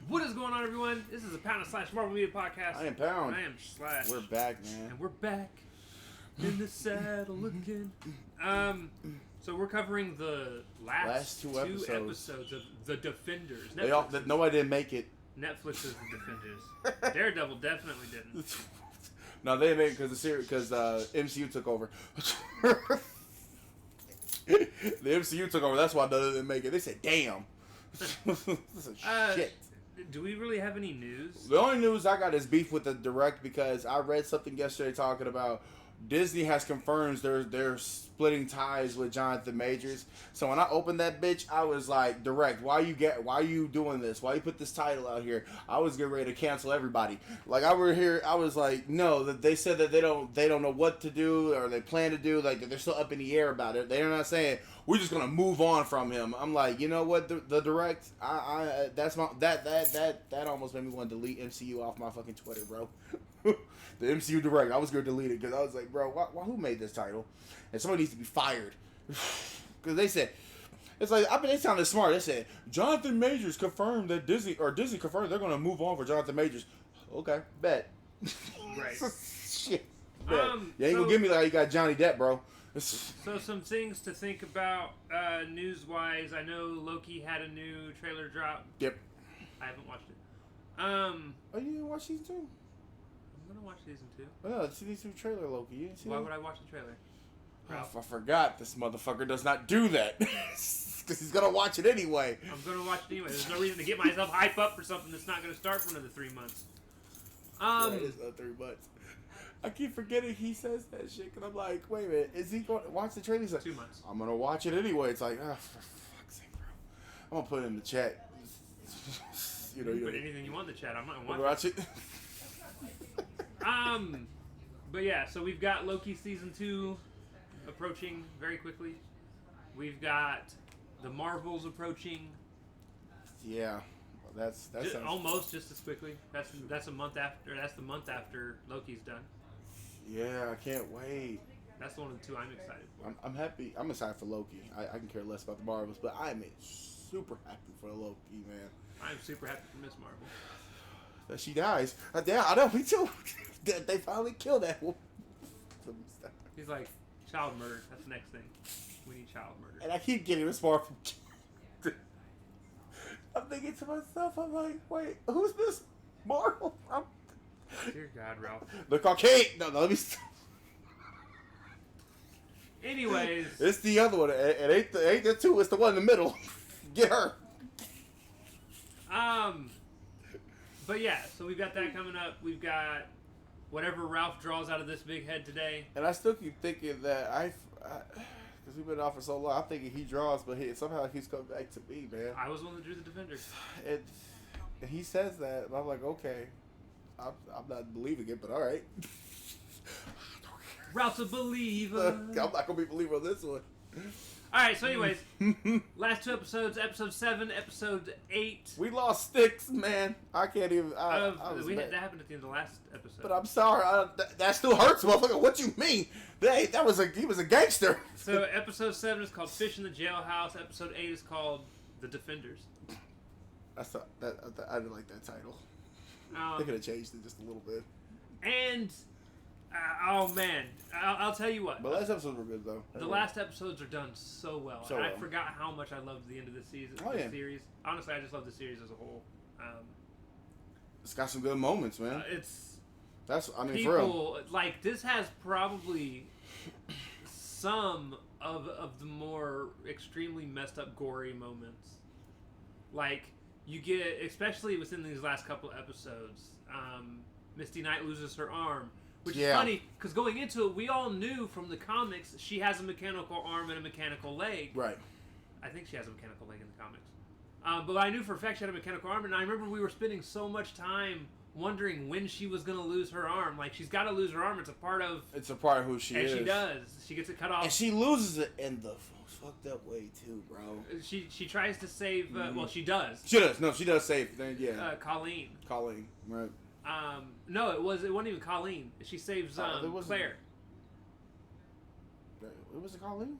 What is going on, everyone? This is a Pound / Marvel Media Podcast. I am Pound. I am Slash. We're back, man. And we're back in the saddle again. So we're covering the last two episodes of The Defenders. Nobody didn't make it. Netflix is The Defenders. Daredevil definitely didn't. No, they didn't make it because MCU took over. The MCU took over. That's why they didn't make it. They said, "Damn, this is shit." Do we really have any news? The only news I got is beef with the direct because I read something yesterday talking about Disney has confirmed they're splitting ties with Jonathan Majors. So when I opened that bitch, I was like, direct, why you doing this? Why you put this title out here? I was getting ready to cancel everybody. Like I was like, no, that they said that they don't know what to do or they plan to do, like they're still up in the air about it. They're not saying we're just gonna move on from him. I'm like, you know what, the direct, that almost made me want to delete MCU off my fucking Twitter, bro. The MCU direct, I was gonna delete it because I was like, bro, who made this title? And somebody needs to be fired because they said it's like they sounded smart. They said Jonathan Majors confirmed that Disney confirmed they're gonna move on for Jonathan Majors. Okay, bet. Right. Shit. Bet. You ain't gonna give me like you got Johnny Depp, bro. So some things to think about news-wise. I know Loki had a new trailer drop. Yep. I haven't watched it. Oh, you didn't watch season 2? I'm gonna watch season 2. Oh, no, season 2 trailer, Loki. You didn't see Why would I watch the trailer? Oh, I forgot. This motherfucker does not do that. Because he's gonna watch it anyway. I'm gonna watch it anyway. There's no reason to get myself hype up for something that's not gonna start for another 3 months. It is another 3 months. I keep forgetting he says that shit, because I'm like, wait a minute, is he going to watch the trailer? He's like, 2 months. I'm gonna watch it anyway. It's like, for fuck's sake, bro. I'm gonna put it in the chat. You put anything you want in the chat. I'm not gonna watch it. But yeah, so we've got Loki season 2 approaching very quickly. We've got the Marvels approaching. Yeah, that's almost just as quickly. That's a month after. That's the month after Loki's done. Yeah, I can't wait. That's one of the two I'm excited for. I'm happy. I'm excited for Loki. I can care less about the Marvels, but I'm super happy for Loki, man. I'm super happy for Miss Marvel. That she dies. Yeah, I know, me too. They finally killed that woman. He's like, child murder. That's the next thing. We need child murder. And I keep getting Miss Marvel. I'm thinking to myself, I'm like, wait, who's Miss Marvel? Dear God, Ralph. The Caucasian. No, let me stop. Anyways. It's the other one. It ain't the two. It's the one in the middle. Get her. But yeah, so we've got that coming up. We've got whatever Ralph draws out of this big head today. And I still keep thinking that because we've been off for so long, I'm thinking he draws, but somehow he's coming back to me, man. I was the one that drew the Defenders. And he says that, and I'm like, okay, I'm not believing it, but all right. Ralph's a believer. I'm not gonna be a believer on this one. Alright, so anyways, last 2 episodes, episode 7, episode 8. We lost Sticks, man. I can't even... That happened at the end of the last episode. But I'm sorry, that still hurts, motherfucker. What you mean? He was a gangster. So episode 7 is called Fish in the Jailhouse. Episode 8 is called The Defenders. I didn't like that title. They could have changed it just a little bit. And... oh man, I'll tell you what. But last episodes were good though. The last episodes are done so well. I forgot how much I loved the end of the season. Series. Honestly, I just love the series as a whole. It's got some good moments, man. For real. Like this has probably some of the more extremely messed up, gory moments. Like you get, especially within these last couple episodes. Misty Knight loses her arm. Which is funny, because going into it, we all knew from the comics she has a mechanical arm and a mechanical leg. Right. I think she has a mechanical leg in the comics. But I knew for a fact she had a mechanical arm, and I remember we were spending so much time wondering when she was going to lose her arm. Like, she's got to lose her arm. It's a part of who she is. And she does. She gets it cut off. And she loses it in the fucked up way, too, bro. She tries to save... well, she does. She does. No, she does save. Colleen. Colleen, right. No, it wasn't even Colleen. She saves Claire. It was Colleen?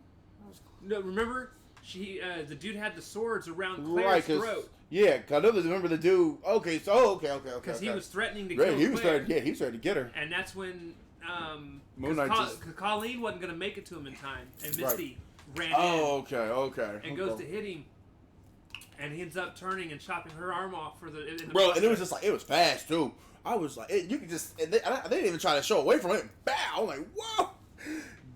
No, remember? The dude had the swords around Claire's throat. Yeah, cause I remember the dude. Okay, so okay. Because he was threatening to Right, kill he was Claire. trying. Yeah, he was trying to get her. And that's when Moon Knight because Colleen wasn't gonna make it to him in time, and Misty ran in okay. and goes to hit him, and he ends up turning and chopping her arm off for the Bro, process. and it was just like it was fast too. I was like, you could just. And they didn't even try to show away from it. Bow! I'm like, whoa,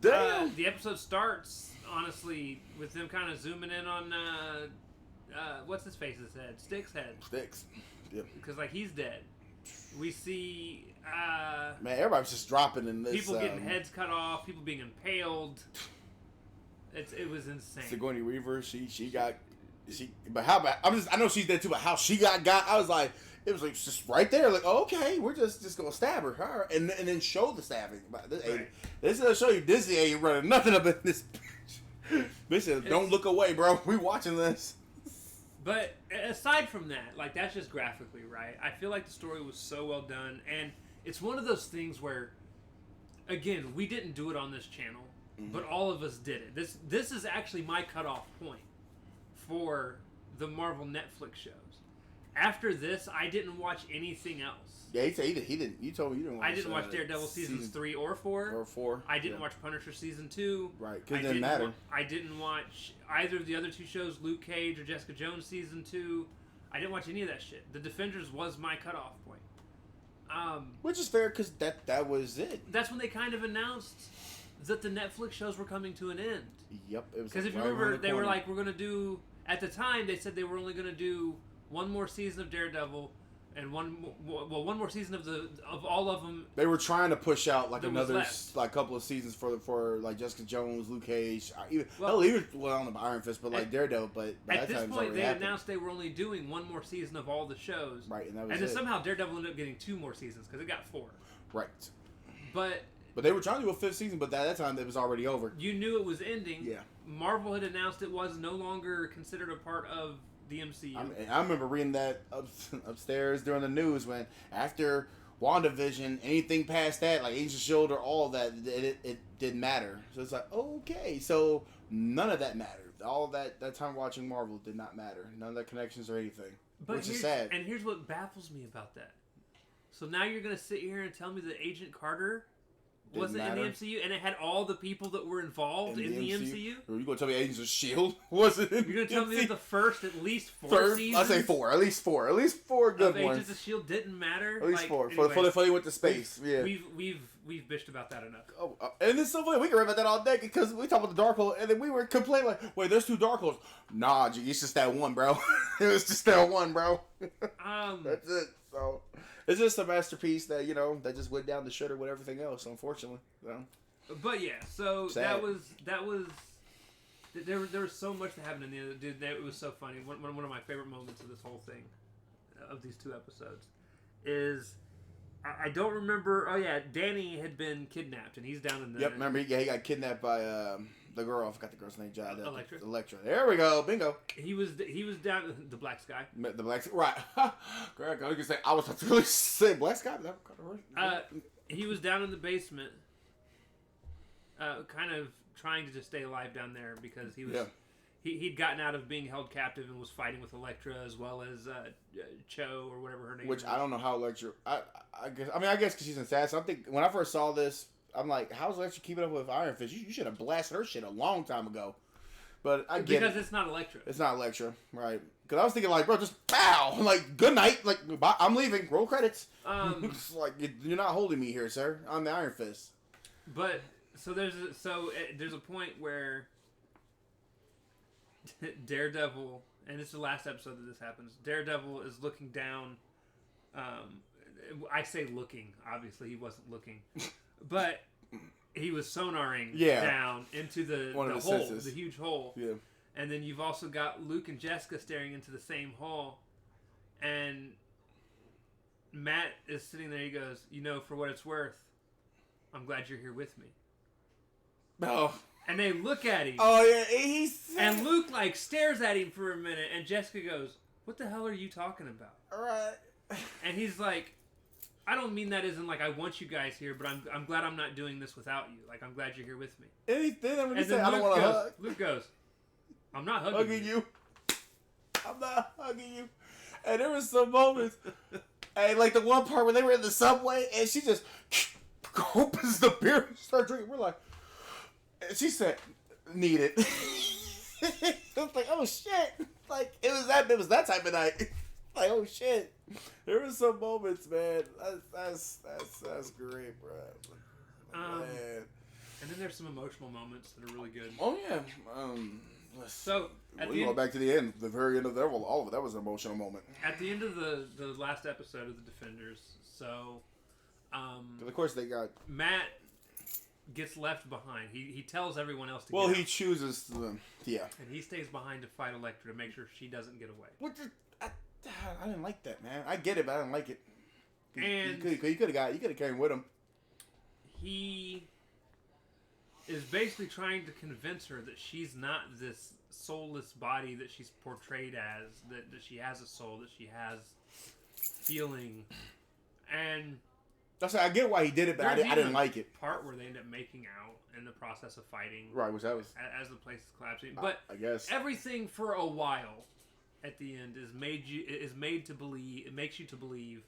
damn. The episode starts honestly with them kind of zooming in on what's his face's head, Stick's head. Sticks. Yep. Because like he's dead. We see man, everybody's just dropping in this. People getting heads cut off, people being impaled. It was insane. Sigourney Weaver, but how about I know she's dead too, but how she got I was like, it was like just right there, like, oh, okay, we're just gonna stab her, all right. And then show the stabbing. This is gonna show you Disney ain't running nothing up in this bitch. They said, don't look away, bro. We watching this. But aside from that, like, that's just graphically, right? I feel like the story was so well done, and it's one of those things where, again, we didn't do it on this channel, but all of us did it. This is actually my cutoff point for the Marvel Netflix shows. After this, I didn't watch anything else. Yeah, he said he didn't. You told me you didn't watch. I didn't watch Daredevil seasons 3 or 4. Or 4. I didn't watch Punisher season 2. Right, because it didn't matter. I didn't watch either of the other 2 shows, Luke Cage or Jessica Jones season 2. I didn't watch any of that shit. The Defenders was my cutoff point. Which is fair because that was it. That's when they kind of announced that the Netflix shows were coming to an end. Yep, it was. Because if you remember, they were like, we're gonna do. At the time, they said they were only gonna do one more season of Daredevil. And one more season of all of them. They were trying to push out like another like couple of seasons for like Jessica Jones, Luke Cage, even I don't know about Iron Fist, but like Daredevil. But at this point, they announced they were only doing one more season of all the shows. Right, and that was and then somehow Daredevil ended up getting 2 more seasons because it got 4. Right. But they were trying to do a 5th season, but at that time it was already over. You knew it was ending. Yeah. Marvel had announced it was no longer considered a part of the MCU. I remember reading that upstairs during the news when after WandaVision, anything past that, like Agents of S.H.I.E.L.D. or all of that, it didn't matter. So it's like, okay, so none of that mattered. All of that time watching Marvel did not matter. None of the connections or anything, which is sad. And here's what baffles me about that. So now you're going to sit here and tell me that Agent Carter wasn't in the MCU, and it had all the people that were involved in the MCU? Are you going to tell me Agents of S.H.I.E.L.D. wasn't in the MCU? You're going to tell me the first at least 4 seasons? I say 4. At least 4. At least 4 good ones. Agents of S.H.I.E.L.D. didn't matter? At least 4. Anyways, before they went to space. We've bitched about that enough. And it's so funny. We can rap about that all day because we talk about the Darkhold, and then we were complaining like, wait, there's 2 Darkholds. Nah, G, it's just that one, bro. It was just that one, bro. That's it. So it's just a masterpiece that, that just went down the shitter with everything else, unfortunately. So. But yeah, so sad. that was there was so much that happened in the other dude. It was so funny. One of my favorite moments of this whole thing, of these 2 episodes, is I don't remember. Oh yeah, Danny had been kidnapped and he's down in the. Yep, remember? Yeah, he got kidnapped by the girl. I forgot the girl's name. Electra. Electra. There we go. Bingo. He was down the Black Sky. The Black Sky. Right. Greg, I was say I was about to really say Black Sky. But that he was down in the basement. Kind of trying to just stay alive down there because he was he'd gotten out of being held captive and was fighting with Elektra as well as Cho or whatever her name is. Which I don't know how Elektra. I guess because she's in SAS. I think when I first saw this, I'm like, how's Elektra keeping up with Iron Fist? You should have blasted her shit a long time ago. But I get because it's not Elektra. It's not Elektra, right? Because I was thinking like, bro, just pow, like good night, like bye, I'm leaving. Roll credits. Like you're not holding me here, sir. I'm the Iron Fist. But. So there's a point where Daredevil, and it's the last episode that this happens. Daredevil is looking down. I say looking. Obviously, he wasn't looking, but he was sonaring down into the hole, senses. The huge hole. Yeah. And then you've also got Luke and Jessica staring into the same hole, and Matt is sitting there. He goes, for what it's worth, I'm glad you're here with me. Oh. And they look at him. Oh, yeah. And Luke, stares at him for a minute, and Jessica goes, what the hell are you talking about? All right. And he's like, I don't mean that as in, I want you guys here, but I'm glad I'm not doing this without you. I'm glad you're here with me. And then I don't want to hug. Luke goes, I'm not hugging you. I'm not hugging you. And there was some moments, and like the one part where they were in the subway, and she just opens the beer and starts drinking. We're like, and she said, "Need it." It was like, oh shit! Like it was that type of night. Like oh shit! There was some moments, man. That's great, bro. Man. And then there's some emotional moments that are really good. Oh yeah. So at we go back to the end, the very end of that. All of it. That was an emotional moment. At the end of the last episode of the Defenders, so of course they got Matt gets left behind. He tells everyone else to. Well, get he out. chooses to. Yeah. And he stays behind to fight Elektra to make sure she doesn't get away. I didn't like that, man. I get it, but I didn't like it. And you could have carried with him. He is basically trying to convince her that she's not this soulless body that she's portrayed as, that she has a soul, that she has feeling. And that's I get why he did it, but I didn't like it. Part where they end up making out in the process of fighting. Right, which that was as the place is collapsing. But I guess everything for a while at the end is made to believe. It makes you to believe,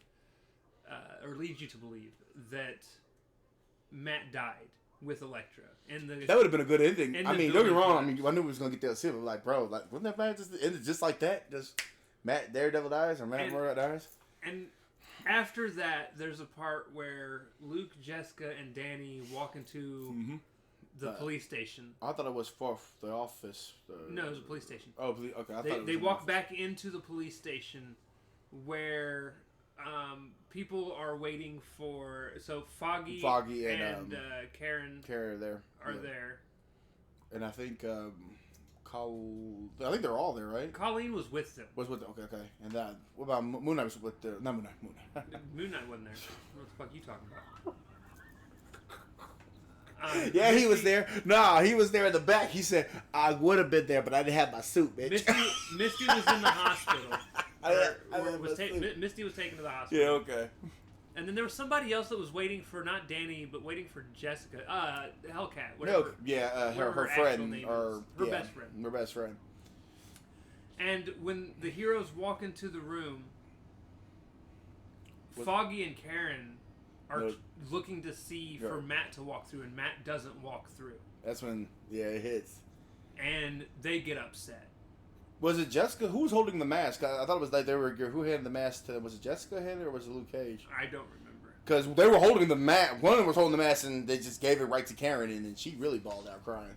or leads you to believe that Matt died with Elektra. And that would have been a good ending. I mean, don't get me wrong. I mean, I knew we was gonna get that silver. Like, bro, like, wouldn't that bad just ended just like that? Just Matt Daredevil dies or Matt Murdock dies. And after that, there's a part where Luke, Jessica, and Danny walk into the police station. I thought it was for the office. No, it was a police station. Oh, okay. They walk back into the police station where people are waiting for. So Foggy and Karen are there. There. And I think I think they're all there, right? Colleen was with them. Okay. And what about Moon Knight? Was with the not Moon Knight. Moon Knight wasn't there. What the fuck are you talking about? Yeah, Misty, he was there. Nah, he was there in the back. He said, I would have been there, but I didn't have my suit, bitch. Misty was in the hospital. Misty was taken to the hospital. Yeah, okay. And then there was somebody else that was waiting for, not Danny, but waiting for Jessica. Hellcat. Whatever. Her friend. Her best friend. Her best friend. And when the heroes walk into the room, Foggy and Karen are looking to see for Matt to walk through, and Matt doesn't walk through. That's when, it hits. And they get upset. Was it Jessica? Who was holding the mask? I thought it was like they were. Who handed the mask to? Was it Jessica handed, or was it Luke Cage? I don't remember. Because they were holding the mask. One of them was holding the mask, and they just gave it right to Karen, and then she really bawled out crying.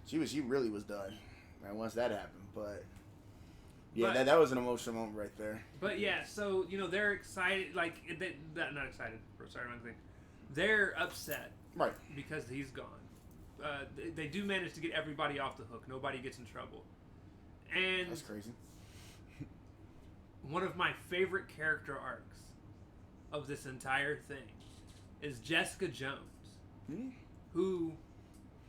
She really was done. And once that happened, but that was an emotional moment right there. But yeah, so they're excited. Like not excited. Sorry, wrong thing. They're upset, right? Because he's gone. They do manage to get everybody off the hook. Nobody gets in trouble. And that's crazy. One of my favorite character arcs of this entire thing is Jessica Jones, who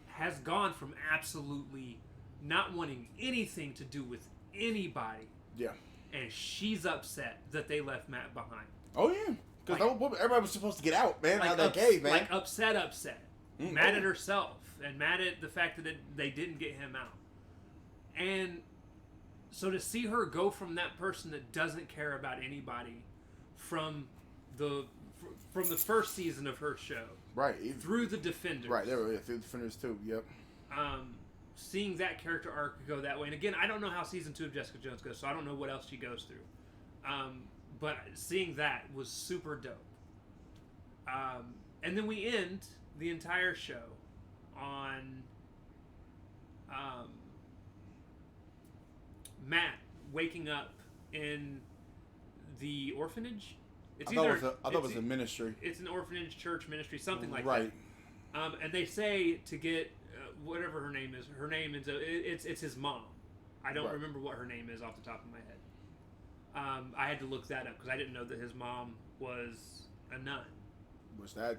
has gone from absolutely not wanting anything to do with anybody. Yeah. And she's upset that they left Matt behind. Oh, yeah. Because everybody was supposed to get out, man, out of that cave, man. Like, upset. Mad at herself. And mad at the fact that they didn't get him out. And so to see her go from that person that doesn't care about anybody from the first season of her show, right, through the Defenders, right, there were through the Defenders too, yep. Seeing that character arc go that way, and again, I don't know how season 2 of Jessica Jones goes, so I don't know what else she goes through. But seeing that was super dope. And then we end the entire show on Matt waking up in the orphanage. I thought it was a ministry. It's an orphanage, church, ministry, something like that. Right. And they say to get whatever her name is. Her name is it's his mom. I don't remember what her name is off the top of my head. I had to look that up because I didn't know that his mom was a nun. Was that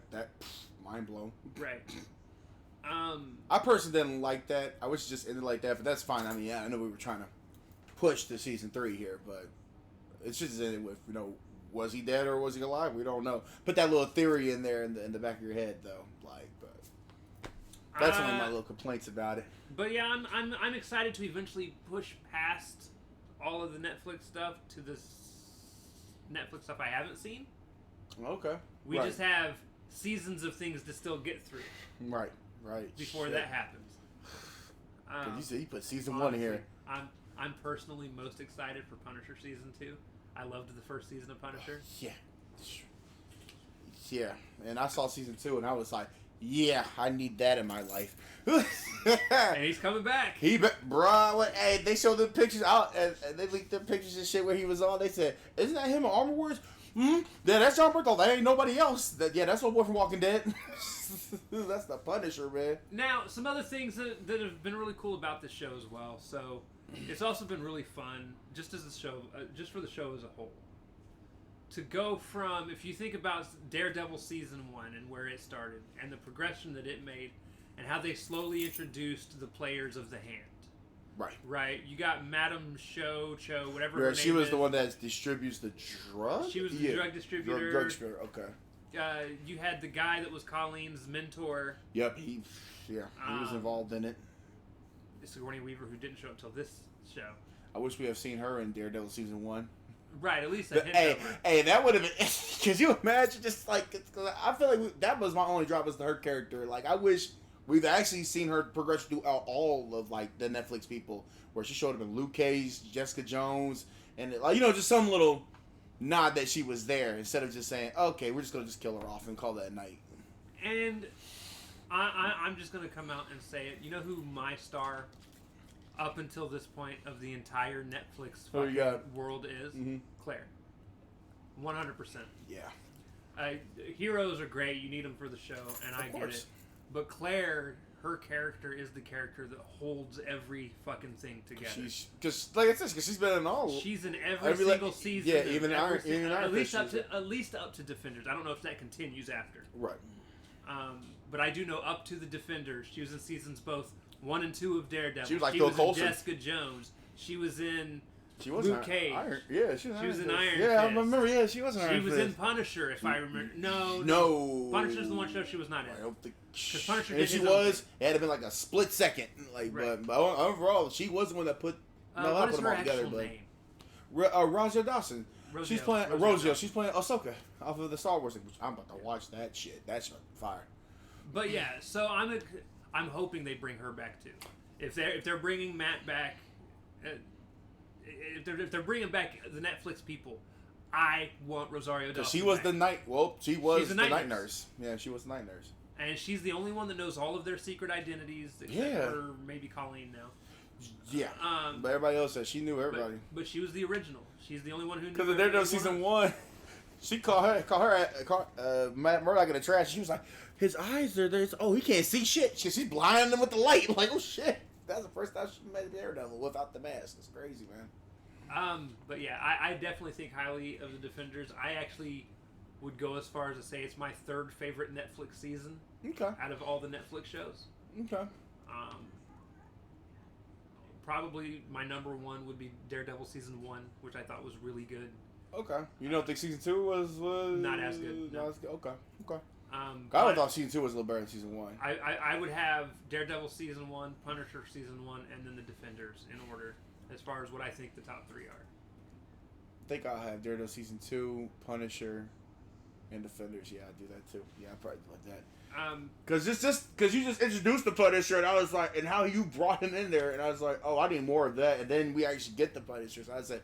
mind blown? Right. I personally didn't like that. I wish it just ended like that, but that's fine. I mean, I know we were trying to push to season 3 here, but it's just ended with, was he dead or was he alive? We don't know. Put that little theory in there in the back of your head, though. But that's one of my little complaints about it. But yeah, I'm excited to eventually push past all of the Netflix stuff to the Netflix stuff I haven't seen. Okay. We just have seasons of things to still get through. Right. Before that happens. You said you put season 1 in here. I'm personally most excited for Punisher season 2. I loved the first season of Punisher. Yeah, and I saw season 2 and I was like, yeah, I need that in my life. And he's coming back. Hey, they showed the pictures out and they leaked the pictures and shit where he was on. They said, isn't that him in Armor Wars? Yeah, that's John Berthold. That ain't nobody else. That's what boy from Walking Dead. That's the Punisher, man. Now, some other things that have been really cool about this show as well. So, it's also been really fun, just as a show, just for the show as a whole. To go from, if you think about Daredevil season 1 and where it started, and the progression that it made, and how they slowly introduced the players of the Hand. Right. You got Madame Cho, whatever her name she was is. the one that distributes the drug? She was the drug distributor. Drug distributor, okay. You had the guy that was Colleen's mentor. Yep, he was involved in it. Sigourney Weaver, who didn't show up until this show. I wish we have seen her in Daredevil season 1. Right, at least a hint of her. Hey, that would have been... Could you imagine just like... Cause I feel like that was my only drop was her character. Like, I wish we've actually seen her progress throughout all of, like, the Netflix people. Where she showed up in Luke Cage, Jessica Jones, and, like, just some little nod that she was there. Instead of just saying, okay, we're just going to just kill her off and call that a night. And I'm just going to come out and say it. You know who my star... up until this point of the entire Netflix world is? Mm-hmm. Claire. 100%. Yeah. Heroes are great. You need them for the show, and I get it. But Claire, her character is the character that holds every fucking thing together. Because she's been in all. She's in every single season. Yeah, even Iron at least up to Defenders. I don't know if that continues after. Right. But I do know up to the Defenders. She was in seasons both 1 and 2 of Daredevil. She was like Phil Coulson. In Jessica Jones. She was in Luke Cage. She was in Iron Fist. Yeah, I remember. Yeah, she was in Iron Fist. She was in Punisher, if I remember. No. Punisher's the one show she was not in. I don't think. Because Punisher did. She was. It had been like a split second. But overall, she was the one that put. What is her actual name? Rosario Dawson. Rosario. She's playing Rosario. She's playing Ahsoka off of the Star Wars. Which I'm about to watch that shit. That's fire. But yeah, so I'm hoping they bring her back too. If they're bringing Matt back, if they're bringing back the Netflix people, I want Rosario Dawson. She was back. the night. Well, she was the night nurse. nurse. Yeah, she was the night nurse. And she's the only one that knows all of their secret identities, except for maybe Colleen now. Yeah. But everybody else said she knew everybody. But she was the original. She's the only one who knew. Because of Daredevil season 1, she called Matt Murdock in the trash. She was like, his eyes are there. Oh, he can't see shit. She's blinding him with the light. Like, oh shit. That's the first time she met Daredevil without the mask. It's crazy, man. But yeah, I definitely think highly of the Defenders. I actually would go as far as to say it's my third favorite Netflix season. Okay. Out of all the Netflix shows. Okay. Probably my number 1 would be Daredevil season 1, which I thought was really good. Okay. You don't think season 2 was not as good? Not as good. Okay. I thought season 2 was a little better than season 1. I would have Daredevil season 1, Punisher season 1, and then the Defenders in order as far as what I think the top 3 are. I think I'll have Daredevil season 2, Punisher, and Defenders. Yeah, I'd do that too. Yeah, I'd probably do like that. Because you just introduced the Punisher, and I was like, and how you brought him in there, and I was like, oh, I need more of that, and then we actually get the Punisher. So I said,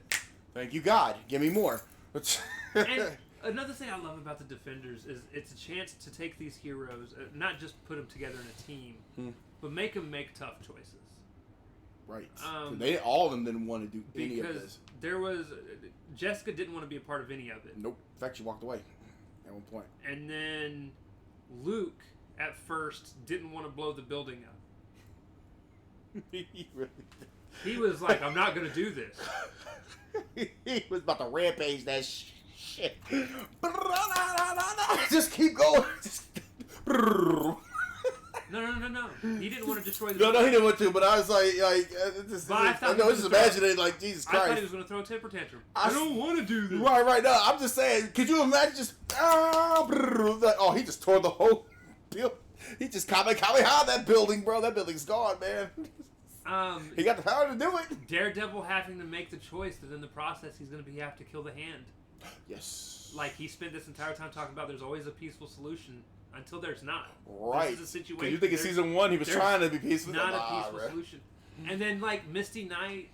thank you, God, give me more. And another thing I love about the Defenders is it's a chance to take these heroes, not just put them together in a team, but make them make tough choices. Right. All of them didn't want to do any of this. There was Jessica didn't want to be a part of any of it. Nope. In fact, she walked away at one point. And then Luke at first didn't want to blow the building up. He really did. He was like, I'm not going to do this. He was about to rampage that shit. Just keep going. No. He didn't want to destroy the building. No, he didn't want to, but I was like I know, just imagining, like, Jesus Christ. I thought he was going to throw a temper tantrum. I don't want to do this. Right, no, I'm just saying, could you imagine just, he just tore the whole building. He just Kamehameha that building, bro. That building's gone, man. He got the power to do it. Daredevil having to make the choice that in the process he's going to have to kill the Hand. Yes. Like, he spent this entire time talking about there's always a peaceful solution until there's not. Right. This is a situation. Because you think in season 1 he was trying to be peaceful. Not a peaceful solution. And then, like, Misty Knight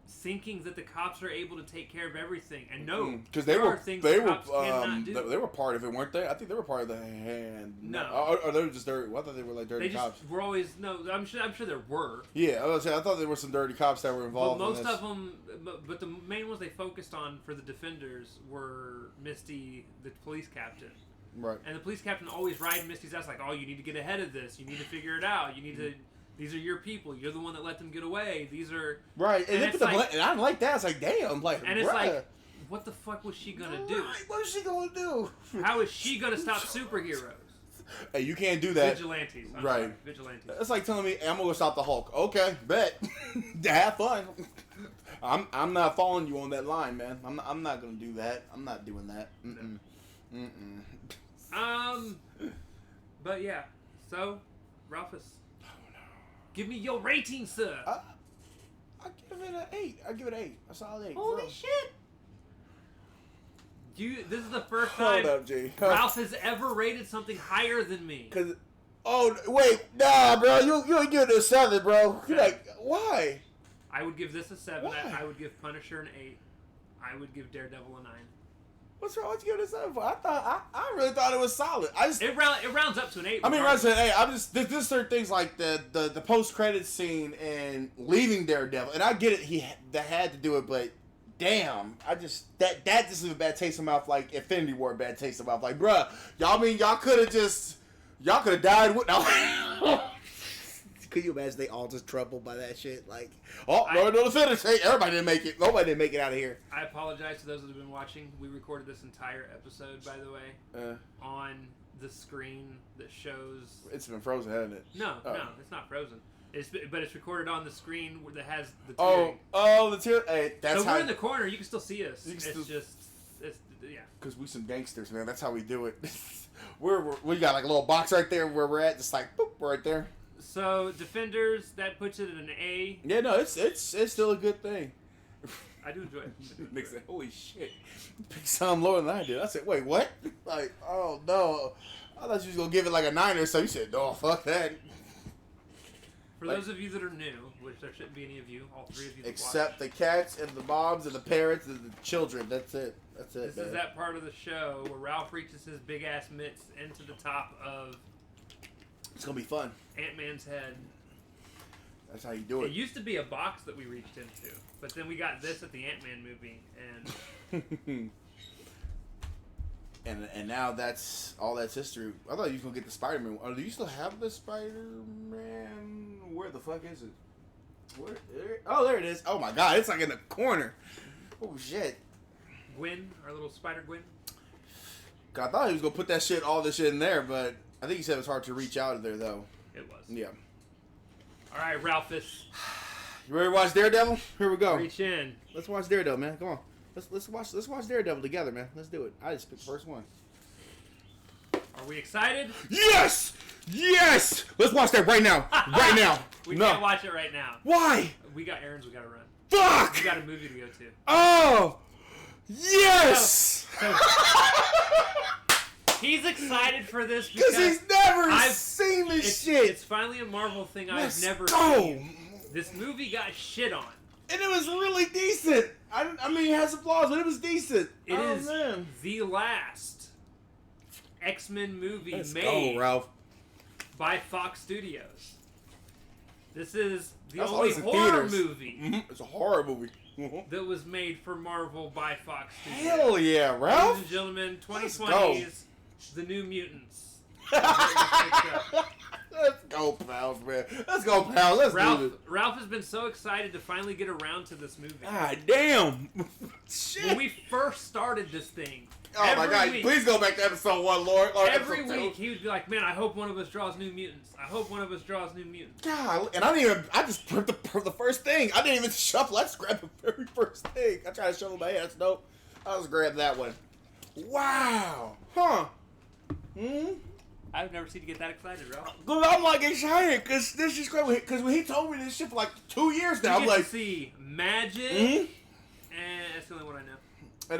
thinking that the cops are able to take care of everything, and no, because there are things cops cannot do. They were part of it, weren't they? I think they were part of the hand. No, or they were just dirty. Well, I thought they were like dirty cops. We're always no. I'm sure there were. Yeah, I thought there were some dirty cops that were involved. But most in this. of them, but the main ones they focused on for the Defenders were Misty, the police captain. Right. And the police captain always riding Misty's ass like, oh, you need to get ahead of this. You need to figure it out. You need to. These are your people. You're the one that let them get away. These are right. And I like that. It's like, damn, like, and it's like, what the fuck was she gonna do? Right. What is she gonna do? How is she gonna stop superheroes? Hey, you can't do that. Vigilantes. Right. Vigilantes. It's like telling me, I'm gonna go stop the Hulk. Okay, bet. Have fun. I'm not following you on that line, man. I'm not gonna do that. I'm not doing that. But yeah. So, Ralphus. Give me your rating, sir. I give it an 8. I give it an 8. A solid 8. Holy shit! This is the first time Hold up, G. Ralph has ever rated something higher than me. Wait, nah, bro. You ain't give it a 7, bro. You're like, why? I would give this a 7. Why? I would give Punisher an 8. I would give Daredevil a 9. What's wrong with you giving it a 7 for? I really thought it was solid. It rounds up to an 8. I mean, rounds to an 8. I'm just there's certain things like the post credit scene and leaving Daredevil, and I get it. That had to do it, but damn, I just that just is a bad taste in my mouth. Like Infinity War, bad taste in my mouth. Like, bruh, y'all could have died with. No. Could you imagine they all just troubled by that shit? Like, no the finish. Hey, everybody didn't make it. Nobody didn't make it out of here. I apologize to those that have been watching. We recorded this entire episode, by the way, on the screen that shows. It's been frozen, hasn't it? No, it's not frozen. But it's recorded on the screen that has the tearing. The tear. Hey, that's so we're in the corner. You can still see us. It's yeah. Because we some gangsters, man. That's how we do it. we got like a little box right there where we're at. Just like boop, we're right there. So Defenders, that puts it at an A. Yeah, no, it's still a good thing. I do enjoy it. Nick said, "Holy shit, pick some lower than I did." I said, "Wait, what?" Like, oh no, I thought you was gonna give it like a 9 or so. You said, "No, fuck that." For those of you that are new, which there shouldn't be any of you, all 3 of you, except the cats and the moms and the parents and the children. That's it. This is that part of the show where Ralph reaches his big ass mitts into the top of. It's gonna be fun. Ant-Man's head. That's how you do it. It used to be a box that we reached into, but then we got this at the Ant-Man movie, and and now that's all that's history. I thought you was gonna get the Spider-Man. Do you still have the Spider-Man? Where the fuck is it? Oh, there it is. Oh my god, it's like in the corner. Oh shit. Gwen, our little Spider Gwen. God, I thought he was gonna put all this shit in there, but I think he said it was hard to reach out of there though. It was. Yeah. All right, Ralphus. You ready to watch Daredevil? Here we go. Reach in. Let's watch Daredevil, man. Come on. Let's watch Daredevil together, man. Let's do it. I just picked the first one. Are we excited? Yes! Yes! Let's watch that right now. Right now. We can't watch it right now. Why? We got errands we gotta run. Fuck! We got a movie to go to. Oh! Yes! So he's excited for this because he's never seen this shit. It's finally a Marvel thing I've never seen. seen. This movie got shit on. And it was really decent. I mean, it has some flaws, but it was decent. It is the last X-Men movie made Ralph. By Fox Studios. This is the only horror movie. Mm-hmm. It's a horror movie. That was made for Marvel by Fox Studios. Hell yeah, Ralph! Ladies and gentlemen, 2020's The New Mutants. Let's go, pals, man. Let's go, pals. Let's do it. Ralph has been so excited to finally get around to this movie. God damn. Shit. When we first started this thing. Oh my god, please go back to episode 1, Lord. Every week he would be like, man, I hope one of us draws New Mutants. I hope one of us draws New Mutants. God, and I just put the first thing. I didn't even shuffle. I just grabbed the very first thing. I tried to shuffle my head. Nope. I just grabbed that one. Wow. Huh. I've never seen you get that excited, Ralph. I'm like excited because this is great. Because when he told me this shit for like 2 years now, I'm like, to see magic That's the only one I know. And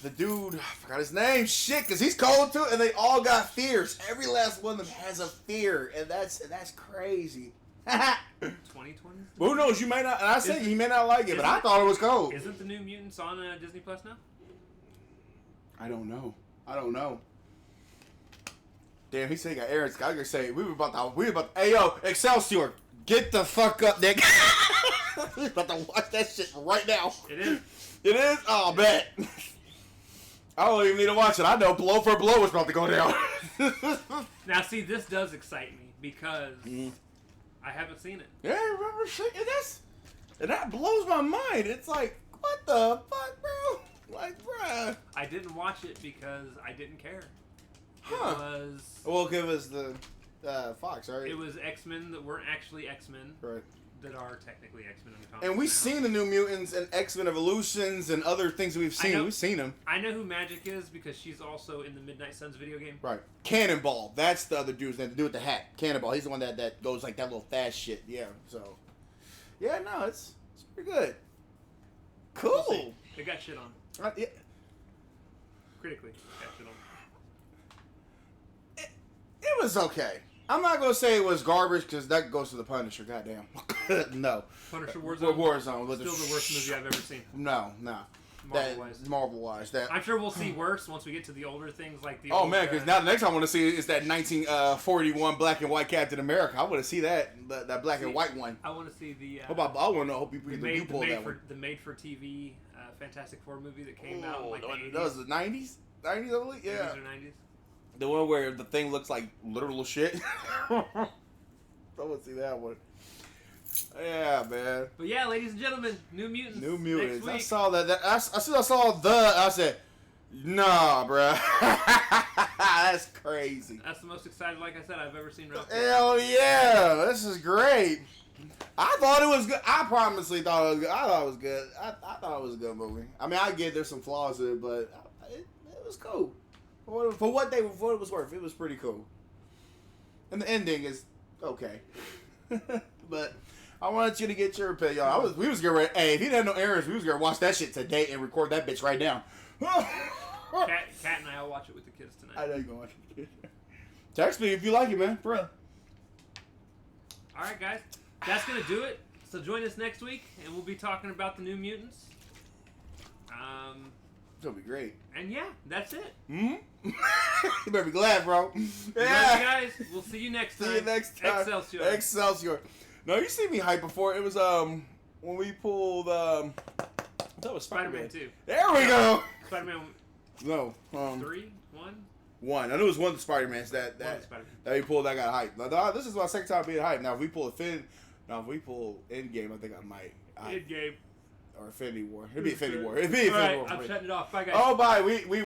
the dude, I forgot his name. Shit, because he's cold too, and they all got fears. Every last one of them has a fear, and that's crazy. 2020. Well, who knows? You may not. And I said you may not like it, but I thought it was cold. Isn't the New Mutants on Disney Plus now? I don't know. Damn, he said he got Aaron Geiger say we were about to. Hey yo, Excelsior, get the fuck up, Nick. We about to watch that shit right now. It is. It is? Oh, bet. I don't even need to watch it. I know blow for blow is about to go down. Now, see, this does excite me because I haven't seen it. Yeah, I remember shit. And that blows my mind. It's like, what the fuck, bro? Like, bruh. I didn't watch it because I didn't care. Huh. It was... Well, give us the Fox, right? It was X-Men that weren't actually X-Men. Right. That are technically X-Men in the comics. And we've now. seen the New Mutants and X-Men Evolutions and other things that we've seen. We've seen them. I know who Magic is because she's also in the Midnight Suns video game. Right. Cannonball. That's the other dude's name. The dude with the hat. Cannonball. He's the one that goes like that little fast shit. Yeah. So. Yeah. No. It's pretty good. Cool. We'll they got shit on. Yeah. Critically, got shit on. It was okay. I'm not gonna say it was garbage because that goes to the Punisher. Goddamn. No. Punisher Warzone. Warzone. Still the worst movie I've ever seen. No. Marvel-wise. That. I'm sure we'll see worse once we get to the older things like the. Oh man, because now the next time I want to see is that 1941 black and white Captain America. I want to see that black and white one. I want to see the. I want to know. Hope you pull that one. The made-for-TV Fantastic Four movie that came out in like the 80s. That was the 90s. 90s, I believe. Yeah. 80s or 90s. The one where the thing looks like literal shit. I want to see that one. Yeah, man. But yeah, ladies and gentlemen, New Mutants. New Mutants. Next week. I saw that. I saw the. I said, nah, bruh. That's crazy. That's the most excited, like I said, I've ever seen. Hell yeah! This is great. I thought it was good. I promisely thought it was good. I thought it was good. I thought it was a good movie. I mean, I get there's some flaws in it, but it was cool. For what it was worth, it was pretty cool. And the ending is okay. But I wanted you to get your opinion. We was getting ready. Hey, if he didn't have no errors, we was gonna watch that shit today and record that bitch right now. Kat and I'll watch it with the kids tonight. I know you're gonna watch it. Text me if you like it, man. Bro. All right, guys. That's going to do it. So join us next week, and we'll be talking about the New Mutants. It'll be great. And yeah, that's it. You better be glad, bro. Yeah. Guys, we'll see you next time. See you next time. Excelsior. Excelsior. No, you see me hype before. It was when we pulled that was Spider-Man 2. There we go. Spider-Man. No. 3, 1. One. I knew it was one of the Spider-Mans that we pulled that got hyped. Now, this is my second time being hyped. Now if we pull Endgame, I think I might. Endgame. Or Infinity War. It'd be Infinity War. It'd be Infinity War. I'm shutting it off. Bye, guys. Oh, bye. We